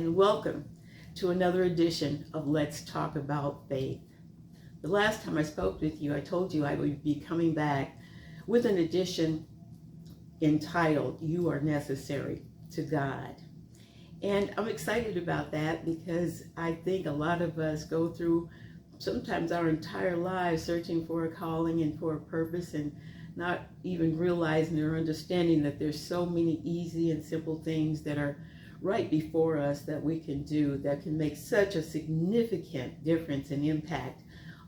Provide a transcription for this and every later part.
and welcome to another edition of Let's Talk About Faith. The last time I spoke with you, I told you I would be coming back with an edition entitled, You Are Necessary to God. And I'm excited about that because I think a lot of us go through sometimes our entire lives searching for a calling and for a purpose and not even realizing or understanding that there's so many easy and simple things that are right before us that we can do that can make such a significant difference and impact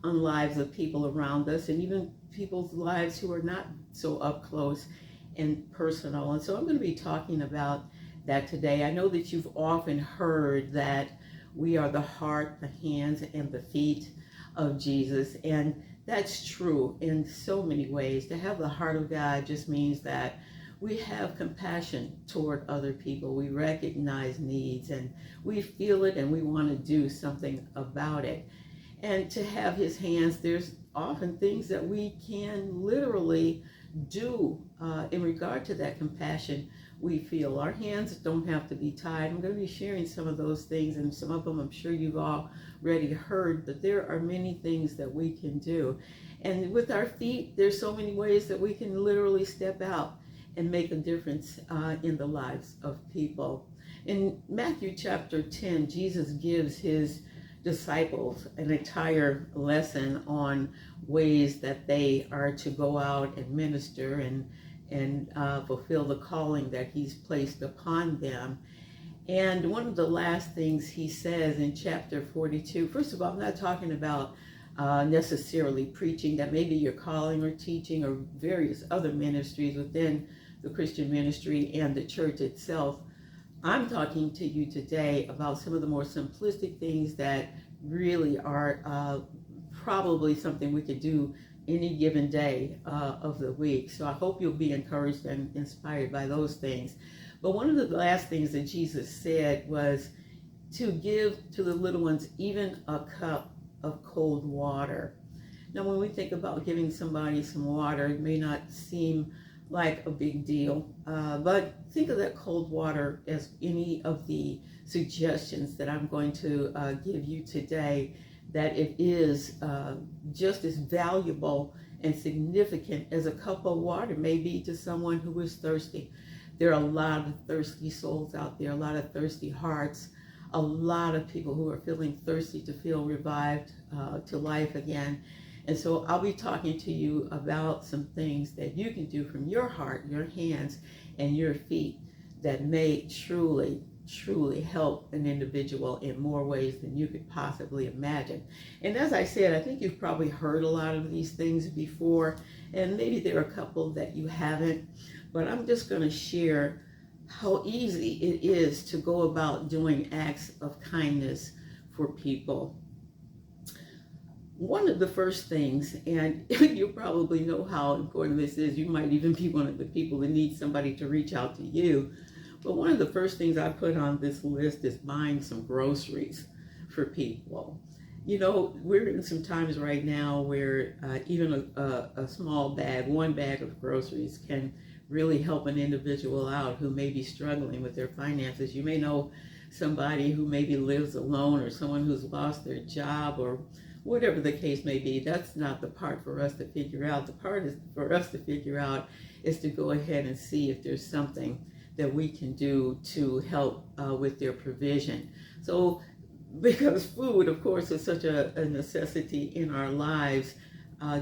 on lives of people around us and even people's lives who are not so up close and personal. And so I'm going to be talking about that today. I know that you've often heard that we are the heart, the hands, and the feet of Jesus, and that's true in so many ways. To have the heart of God just means that we have compassion toward other people. We recognize needs and we feel it and we want to do something about it. And to have his hands, there's often things that we can literally do in regard to that compassion we feel. Our hands don't have to be tied. I'm going to be sharing some of those things, and some of them I'm sure you've already heard, but there are many things that we can do. And with our feet, there's so many ways that we can literally step out and make a difference in the lives of people. In Matthew chapter 10, Jesus gives his disciples an entire lesson on ways that they are to go out and minister and fulfill the calling that he's placed upon them. And one of the last things he says in chapter 42, first of all, I'm not talking about necessarily preaching, that maybe your calling or teaching or various other ministries within the Christian ministry and the church itself. I'm talking to you today about some of the more simplistic things that really are probably something we could do any given day of the week. So I hope you'll be encouraged and inspired by those things. But one of the last things that Jesus said was to give to the little ones even a cup of cold water. Now, when we think about giving somebody some water, it may not seem like a big deal, but think of that cold water as any of the suggestions that I'm going to give you today, that it is just as valuable and significant as a cup of water may be to someone who is thirsty. There are a lot of thirsty souls out there, a lot of thirsty hearts, a lot of people who are feeling thirsty to feel revived to life again. And so I'll be talking to you about some things that you can do from your heart, your hands, and your feet that may truly help an individual in more ways than you could possibly imagine. And as I said, I think you've probably heard a lot of these things before, and maybe there are a couple that you haven't, but I'm just going to share how easy it is to go about doing acts of kindness for people. One of the first things, and you probably know how important this is, you might even be one of the people that needs somebody to reach out to you, but one of the first things I put on this list is buying some groceries for people. You know, we're in some times right now where even a small bag, one bag of groceries can really help an individual out who may be struggling with their finances. You may know somebody who maybe lives alone, or someone who's lost their job, or whatever the case may be. That's not the part for us to figure out. The part is for us to figure out is to go ahead and see if there's something that we can do to help with their provision. So because food, of course, is such a necessity in our lives,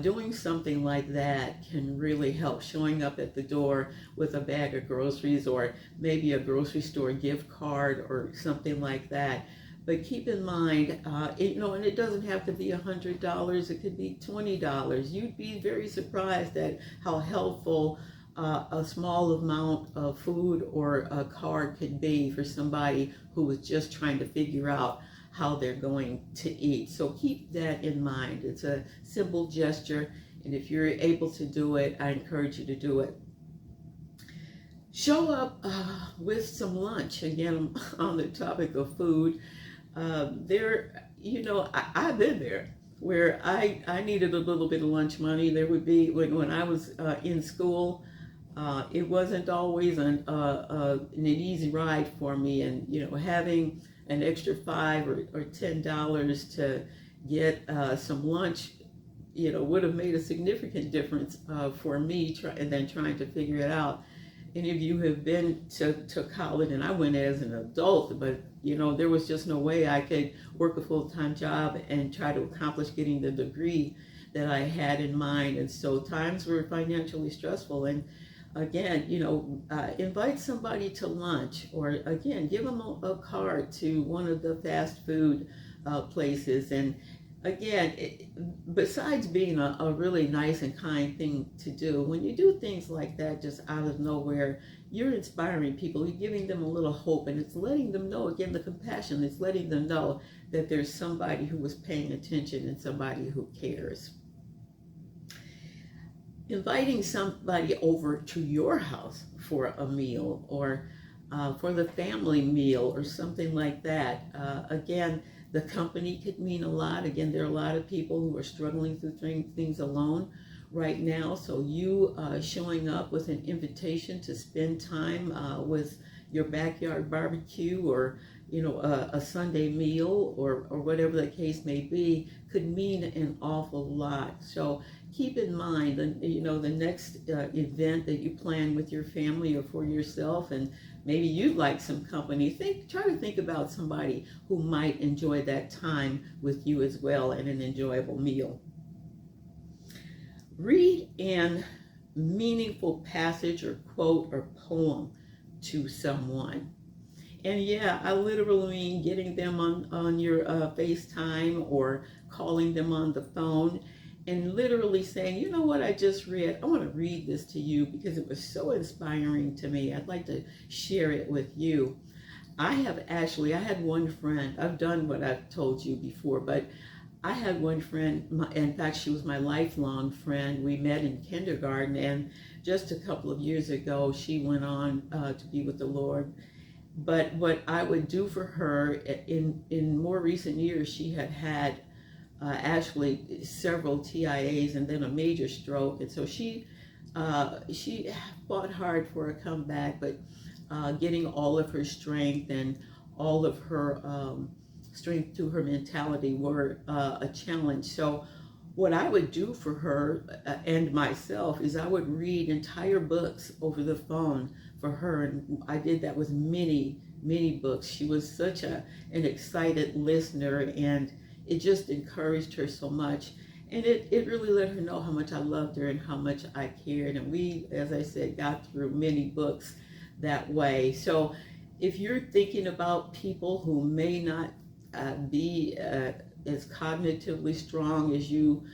doing something like that can really help. Showing up at the door with a bag of groceries, or maybe a grocery store gift card or something like that. But keep in mind, and it doesn't have to be $100. It could be $20. You'd be very surprised at how helpful a small amount of food or a card could be for somebody who is just trying to figure out how they're going to eat. So keep that in mind. It's a simple gesture, and if you're able to do it, I encourage you to do it. Show up with some lunch. Again, on the topic of food, I've been there where I needed a little bit of lunch money. There would be, when I was in school, it wasn't always an easy ride for me, and having an extra $5 or $10 to get some lunch, would have made a significant difference for me, and then trying to figure it out. Any of you have been to college, and I went as an adult, but there was just no way I could work a full-time job and try to accomplish getting the degree that I had in mind. And so times were financially stressful. And again, invite somebody to lunch, or again, give them a card to one of the fast food places. And again, besides being a really nice and kind thing to do, when you do things like that just out of nowhere, you're inspiring people, you're giving them a little hope, and it's letting them know, again, the compassion, it's letting them know that there's somebody who is paying attention and somebody who cares. Inviting somebody over to your house for a meal, or for the family meal or something like that. Again, the company could mean a lot. Again, there are a lot of people who are struggling through things alone right now. So you showing up with an invitation to spend time with your backyard barbecue, or a Sunday meal, or whatever the case may be, could mean an awful lot. So keep in mind, the next event that you plan with your family or for yourself, and maybe you'd like some company, try to think about somebody who might enjoy that time with you as well, and an enjoyable meal. Read an meaningful passage or quote or poem to someone. And yeah, I literally mean getting them on your FaceTime, or calling them on the phone, and literally saying, you know what I just read, I want to read this to you because it was so inspiring to me. I'd like to share it with you. I had one friend, I've done what I've told you before, but I had one friend, in fact, she was my lifelong friend. We met in kindergarten, and just a couple of years ago, she went on to be with the Lord. But what I would do for her in more recent years, she had actually several TIAs and then a major stroke, and so she fought hard for a comeback, but getting all of her strength and all of her strength to her mentality were a challenge. So what I would do for her and myself is I would read entire books over the phone for her, and I did that with many books. She was such an excited listener, and it just encouraged her so much, and it really let her know how much I loved her and how much I cared. And we, as I said, got through many books that way. So if you're thinking about people who may not be as cognitively strong as you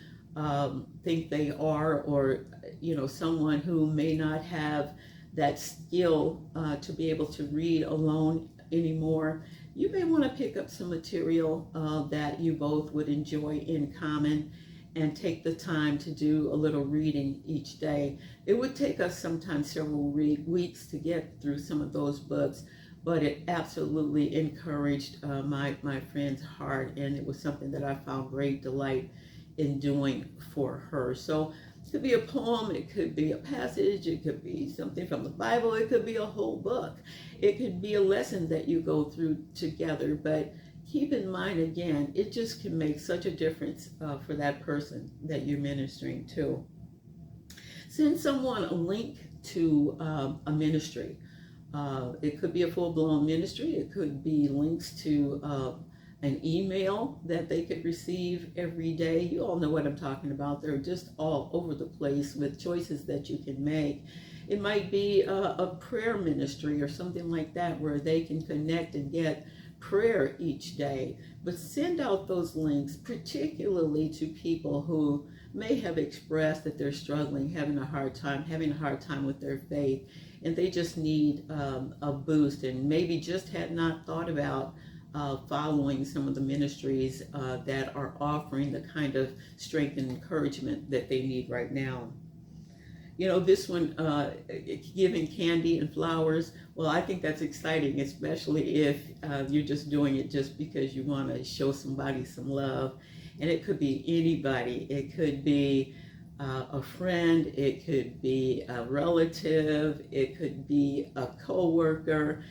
think they are, or someone who may not have that skill to be able to read alone anymore, you may want to pick up some material that you both would enjoy in common, and take the time to do a little reading each day. It would take us sometimes several weeks to get through some of those books, but it absolutely encouraged my friend's heart, and it was something that I found great delight in doing for her. So it could be a poem, it could be a passage, it could be something from the Bible, it could be a whole book, it could be a lesson that you go through together. But keep in mind, again, it just can make such a difference for that person that you're ministering to. Send someone a link to a ministry. It could be a full-blown ministry. It could be links to an email that they could receive every day. You all know what I'm talking about. They're just all over the place with choices that you can make. It might be a prayer ministry or something like that, where they can connect and get prayer each day. But send out those links, particularly to people who may have expressed that they're struggling, having a hard time with their faith, and they just need a boost, and maybe just had not thought about following some of the ministries that are offering the kind of strength and encouragement that they need right now. This one, giving candy and flowers, well, I think that's exciting, especially if you're just doing it just because you want to show somebody some love. And it could be anybody. It could be a friend, it could be a relative, it could be a coworker.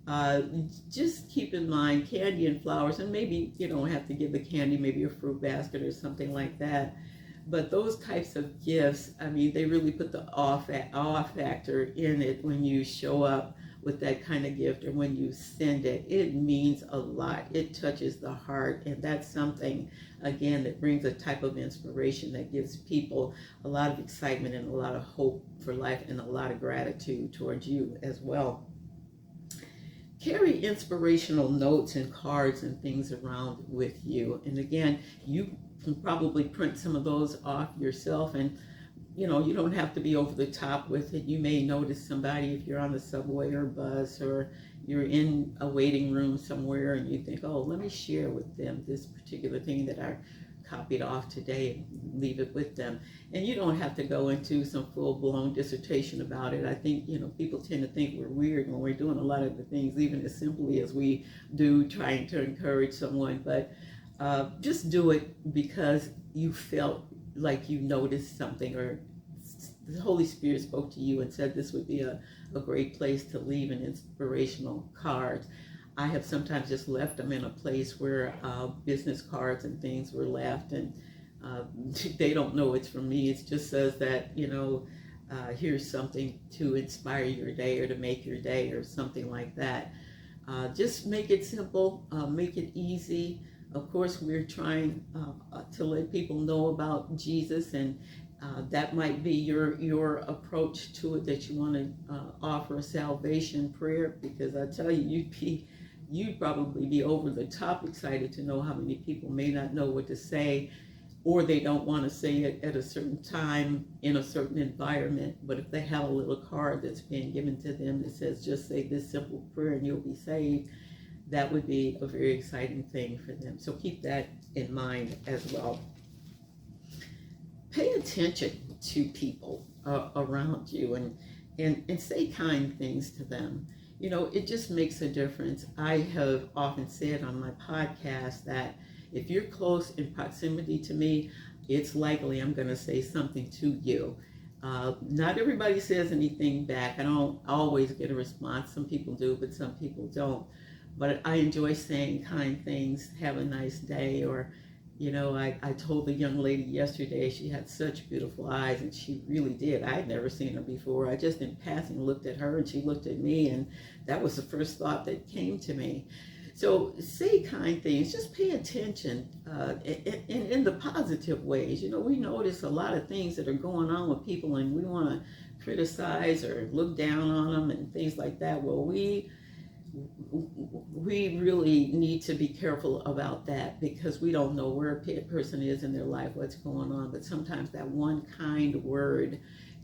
uh, just keep in mind candy and flowers, and maybe you don't have to give the candy, maybe a fruit basket or something like that. But those types of gifts, I mean, they really put the awe factor in it when you show up with that kind of gift or when you send it. It means a lot. It touches the heart, and that's something, again, that brings a type of inspiration that gives people a lot of excitement and a lot of hope for life and a lot of gratitude towards you as well. Carry inspirational notes and cards and things around with you. And again, you can probably print some of those off yourself, and you don't have to be over the top with it. You may notice somebody if you're on the subway or bus, or you're in a waiting room somewhere and you think, oh, let me share with them this particular thing that I copied off today and leave it with them. And you don't have to go into some full-blown dissertation about it. I think, people tend to think we're weird when we're doing a lot of the things, even as simply as we do trying to encourage someone. But just do it because you felt like you noticed something, or the Holy Spirit spoke to you and said this would be a great place to leave an inspirational card. I have sometimes just left them in a place where business cards and things were left, and they don't know it's from me. It just says that, here's something to inspire your day or to make your day or something like that. Just make it simple, make it easy. Of course, we're trying to let people know about Jesus, and that might be your approach to it, that you want to offer a salvation prayer, because I tell you, you'd probably be over the top excited to know how many people may not know what to say, or they don't want to say it at a certain time in a certain environment. But if they have a little card that's being given to them that says, just say this simple prayer and you'll be saved, that would be a very exciting thing for them. So keep that in mind as well. Pay attention to people around you, and say kind things to them. It just makes a difference. I have often said on my podcast that if you're close in proximity to me, it's likely I'm going to say something to you. Not everybody says anything back. I don't always get a response. Some people do, but some people don't. But I enjoy saying kind things. Have a nice day. Or, I told the young lady yesterday, she had such beautiful eyes, and she really did. I had never seen her before. I just in passing looked at her and she looked at me, and that was the first thought that came to me. So say kind things, just pay attention in the positive ways. We notice a lot of things that are going on with people, and we want to criticize or look down on them and things like that. Well, we really need to be careful about that, because we don't know where a person is in their life, what's going on. But sometimes that one kind word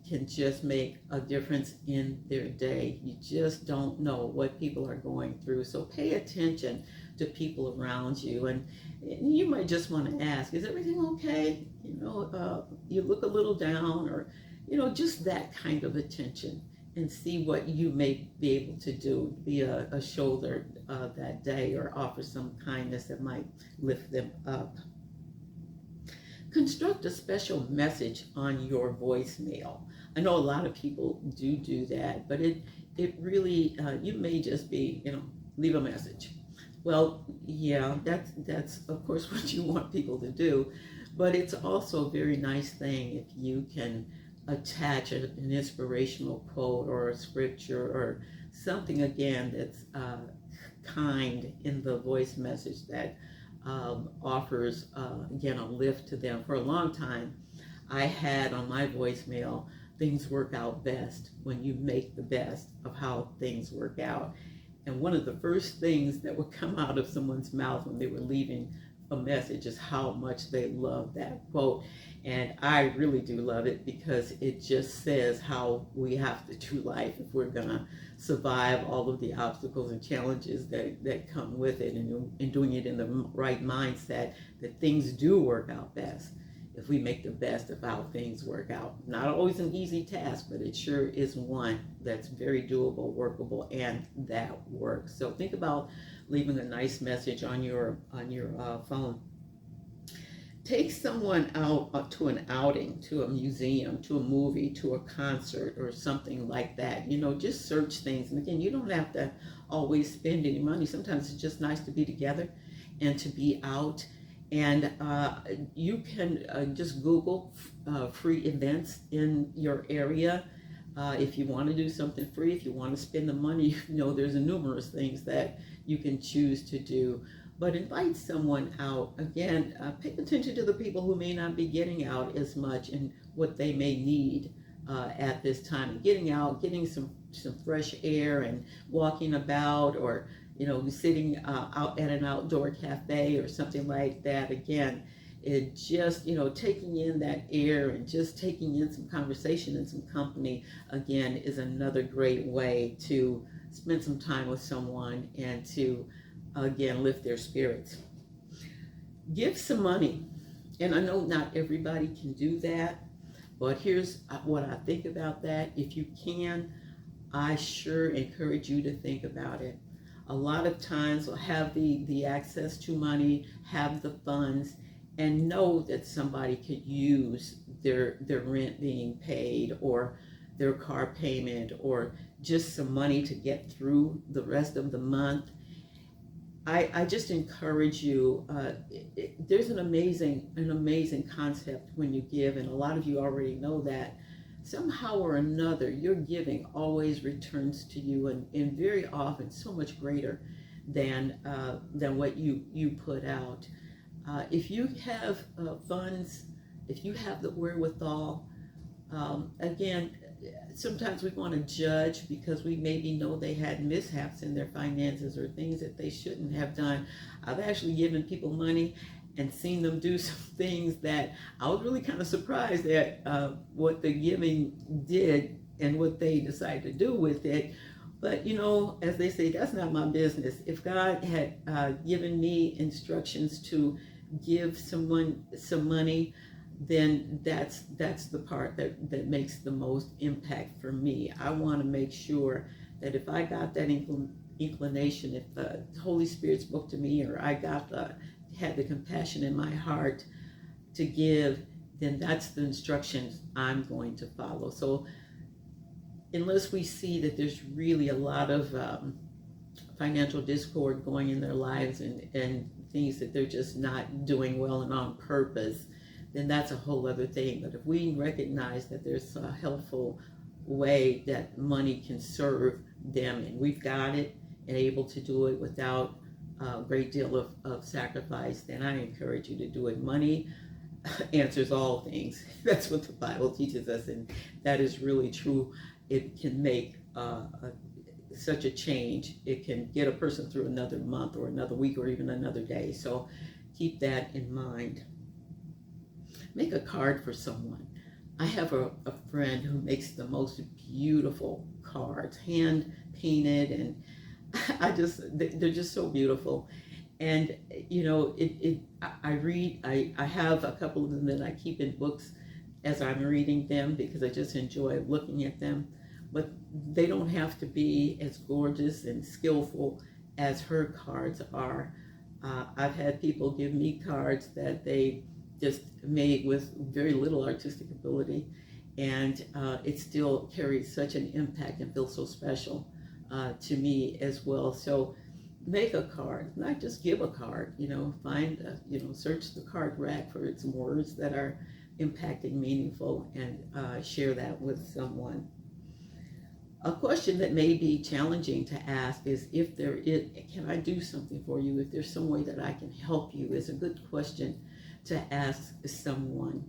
can just make a difference in their day. You just don't know what people are going through. So pay attention to people around you, and you might just want to ask, is everything okay? You look a little down, or just that kind of attention, and see what you may be able to do, be a shoulder that day, or offer some kindness that might lift them up. Construct a special message on your voicemail. I know a lot of people do that, but it really, you may just be, leave a message. Well, yeah, that's of course what you want people to do, but it's also a very nice thing if you can attach an inspirational quote or a scripture or something, again, that's kind in the voice message that offers, again, a lift to them. For a long time, I had on my voicemail, things work out best when you make the best of how things work out. And one of the first things that would come out of someone's mouth when they were leaving a message is how much they love that quote. And I really do love it, because it just says how we have to do life if we're gonna survive all of the obstacles and challenges that come with it, and doing it in the right mindset, that things do work out best if we make the best of how things work out. Not always an easy task, but it sure is one that's very doable, workable, and that works. So think about leaving a nice message on your phone. Take someone out to an outing, to a museum, to a movie, to a concert, or something like that. Just search things. And again, you don't have to always spend any money. Sometimes it's just nice to be together and to be out. And you can just Google free events in your area. If you want to do something free, if you want to spend the money, there's numerous things that you can choose to do. But invite someone out. Again, pay attention to the people who may not be getting out as much and what they may need at this time. Getting out, getting some fresh air and walking about, or sitting out at an outdoor cafe or something like that. Again, it just taking in that air and just taking in some conversation and some company, again, is another great way to spend some time with someone and to again lift their spirits. Give some money. And I know not everybody can do that, but here's what I think about that. If you can, I sure encourage you to think about it. A lot of times we'll have the access to money, have the funds, and know that somebody could use their rent being paid, or their car payment, or just some money to get through the rest of the month. I just encourage you. There's an amazing concept when you give, and a lot of you already know that. Somehow or another, your giving always returns to you, and very often so much greater than what you put out. If you have funds, if you have the wherewithal, again, sometimes we want to judge because we maybe know they had mishaps in their finances or things that they shouldn't have done. I've actually given people money and seen them do some things that I was really kind of surprised at what the giving did and what they decided to do with it. But as they say, that's not my business. If God had given me instructions to give someone some money, then that's the part that makes the most impact for me. I want to make sure that if I got that inclination, if the Holy Spirit spoke to me, or I had the compassion in my heart to give, then that's the instructions I'm going to follow. So unless we see that there's really a lot of financial discord going in their lives, and things that they're just not doing well and on purpose, then that's a whole other thing. But if we recognize that there's a helpful way that money can serve them, and we've got it and able to do it without a great deal of sacrifice, then I encourage you to do it. Money answers all things. That's what the Bible teaches us, and that is really true. It can make such a change. It can get a person through another month or another week or even another day. So keep that in mind. Make a card for someone. I have a friend who makes the most beautiful cards, hand painted, and they're just so beautiful. And I have a couple of them that I keep in books as I'm reading them, because I just enjoy looking at them. But they don't have to be as gorgeous and skillful as her cards are. I've had people give me cards that they just made with very little artistic ability, and it still carries such an impact and feels so special to me as well. So make a card, not just give a card. Find search the card rack for some words that are impacting, meaningful, and share that with someone. A question that may be challenging to ask is, can I do something for you? If there's some way that I can help you, is a good question to ask someone.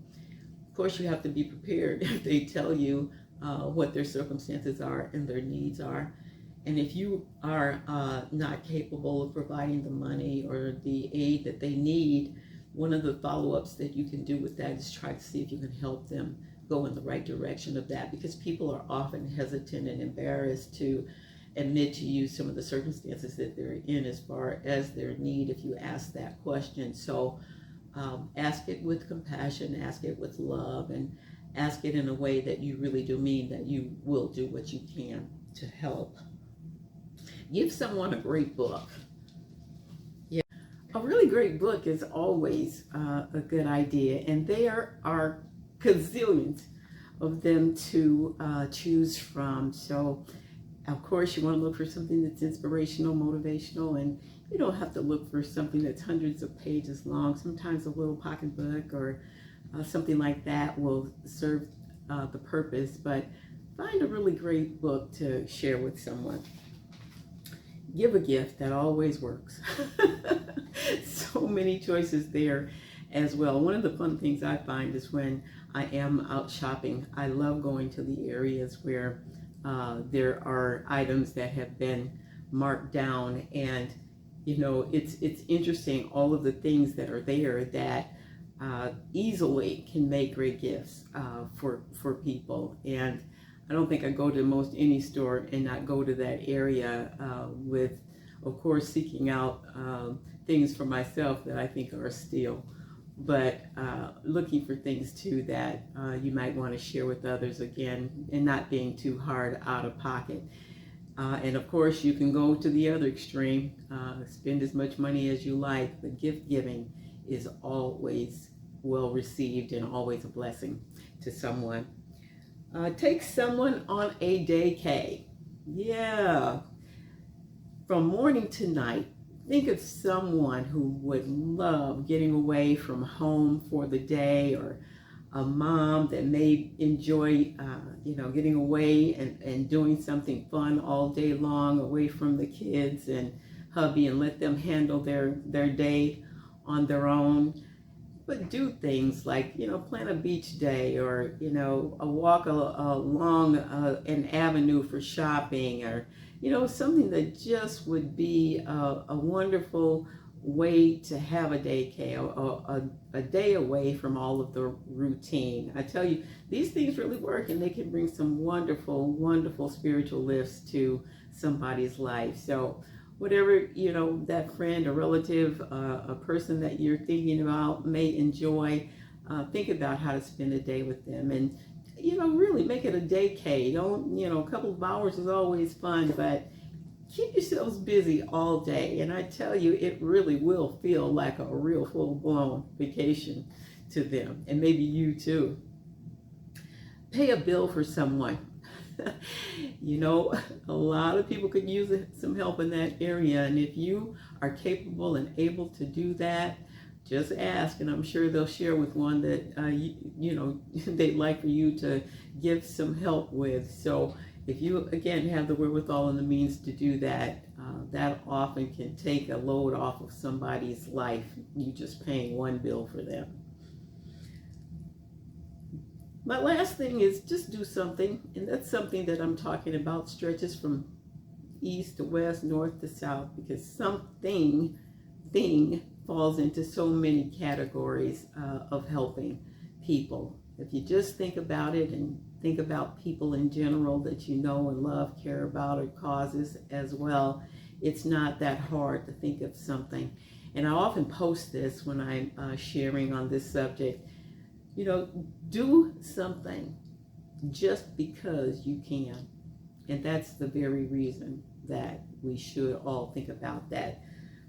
Of course, you have to be prepared if they tell you what their circumstances are and their needs are. And if you are not capable of providing the money or the aid that they need, one of the follow-ups that you can do with that is try to see if you can help them go in the right direction of that, because people are often hesitant and embarrassed to admit to you some of the circumstances that they're in as far as their need if you ask that question. So ask it with compassion, ask it with love, and ask it in a way that you really do mean that you will do what you can to help. Give someone a great book. Yeah, A really great book is always a good idea, and there are gazillions of them to choose from. So, of course, you want to look for something that's inspirational, motivational, and you don't have to look for something that's hundreds of pages long. Sometimes a little pocketbook or something like that will serve the purpose, but find a really great book to share with someone. Give a gift, that always works. So many choices there as well. One of the fun things I find is when I am out shopping, I love going to the areas where there are items that have been marked down, and it's interesting, all of the things that are there that easily can make great gifts for people. And I don't think I go to most any store and not go to that area with, of course, seeking out things for myself that I think are a steal, but looking for things too that you might want to share with others, again, and not being too hard out of pocket. And of course, you can go to the other extreme, spend as much money as you like, but gift giving is always well received and always a blessing to someone. Take someone on a daycay. Yeah. From morning to night, think of someone who would love getting away from home for the day, or a mom that may enjoy, getting away and doing something fun all day long away from the kids and hubby, and let them handle their day on their own. But do things like, plan a beach day, or, a walk along an avenue for shopping, or, something that just would be a wonderful way to have a day, a day away from all of the routine. I tell you, these things really work, and they can bring some wonderful, wonderful spiritual lifts to somebody's life. So whatever, that friend, a relative, a person that you're thinking about may enjoy, think about how to spend a day with them, and, really make it a day. Don't, a couple of hours is always fun, but keep yourselves busy all day. And I tell you, it really will feel like a real full-blown vacation to them, and maybe you too. Pay a bill for someone. A lot of people could use some help in that area, and if you are capable and able to do that, just ask, and I'm sure they'll share with one that they'd like for you to give some help with. So if you, again, have the wherewithal and the means to do that, that often can take a load off of somebody's life, you just paying one bill for them. My last thing is just do something, and that's something that I'm talking about stretches from east to west, north to south, because thing falls into so many categories of helping people. If you just think about it and think about people in general that you know and love, care about, or causes as well, it's not that hard to think of something. And I often post this when I'm sharing on this subject. Do something just because you can. And that's the very reason that we should all think about that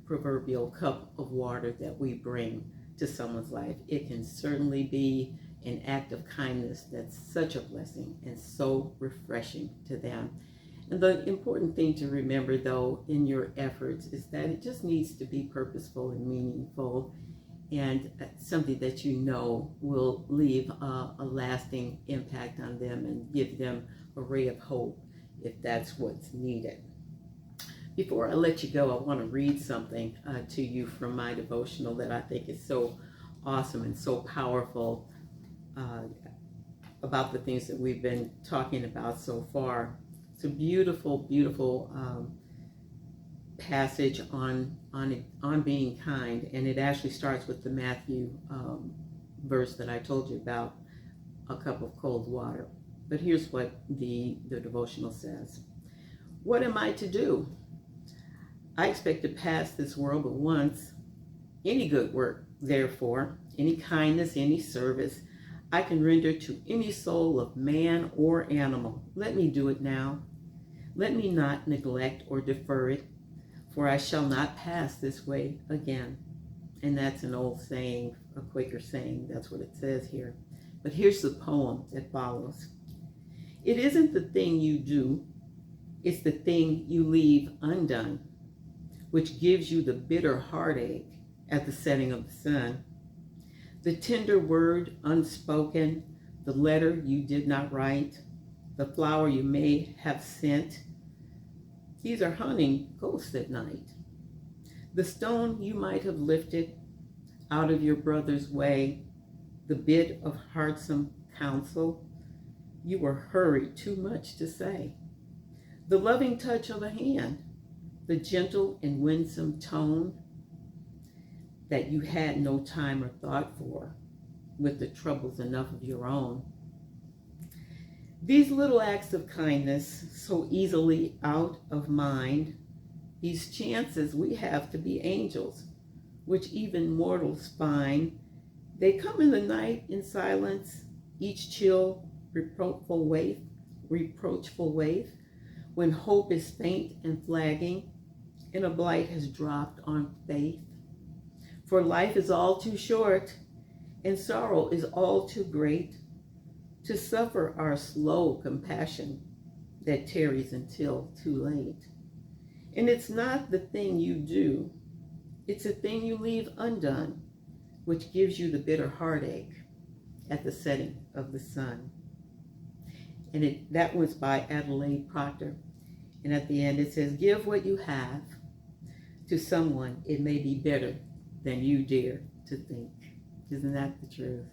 proverbial cup of water that we bring to someone's life. It can certainly be an act of kindness that's such a blessing and so refreshing to them. And the important thing to remember, though, in your efforts is that it just needs to be purposeful and meaningful, and something that will leave a lasting impact on them and give them a ray of hope if that's what's needed. Before I let you go, I want to read something to you from my devotional that I think is so awesome and so powerful about the things that we've been talking about so far. It's a beautiful, beautiful passage on being kind, and it actually starts with the Matthew verse that I told you about, a cup of cold water. But here's what the devotional says. What am I to do? I expect to pass this world but once. Any good work, therefore, any kindness, any service, I can render to any soul of man or animal. Let me do it now. Let me not neglect or defer it, for I shall not pass this way again. And that's an old saying, a Quaker saying. That's what it says here. But here's the poem that follows. It isn't the thing you do, it's the thing you leave undone, which gives you the bitter heartache at the setting of the sun. The tender word unspoken, the letter you did not write, the flower you may have sent, these are hunting ghosts at night. The stone you might have lifted out of your brother's way, the bit of heartsome counsel, you were hurried too much to say. The loving touch of a hand, the gentle and winsome tone that you had no time or thought for, with the troubles enough of your own. These little acts of kindness, so easily out of mind, these chances we have to be angels, which even mortals find, they come in the night in silence, each chill, reproachful waif, when hope is faint and flagging, and a blight has dropped on faith. For life is all too short, and sorrow is all too great, to suffer our slow compassion that tarries until too late. And it's not the thing you do, it's the thing you leave undone, which gives you the bitter heartache at the setting of the sun. And that was by Adelaide Proctor. And at the end it says, give what you have to someone, it may be better than you dare to think. Isn't that the truth?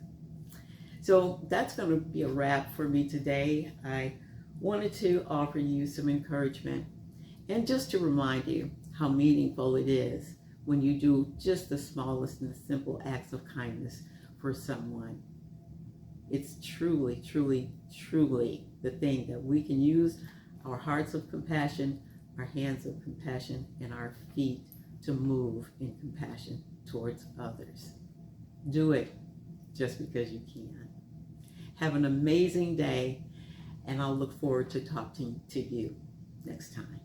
So that's going to be a wrap for me today. I wanted to offer you some encouragement and just to remind you how meaningful it is when you do just the smallest and the simple acts of kindness for someone. It's truly, truly, truly the thing that we can use our hearts of compassion, our hands of compassion, and our feet to move in compassion towards others. Do it just because you can. Have an amazing day, and I'll look forward to talking to you next time.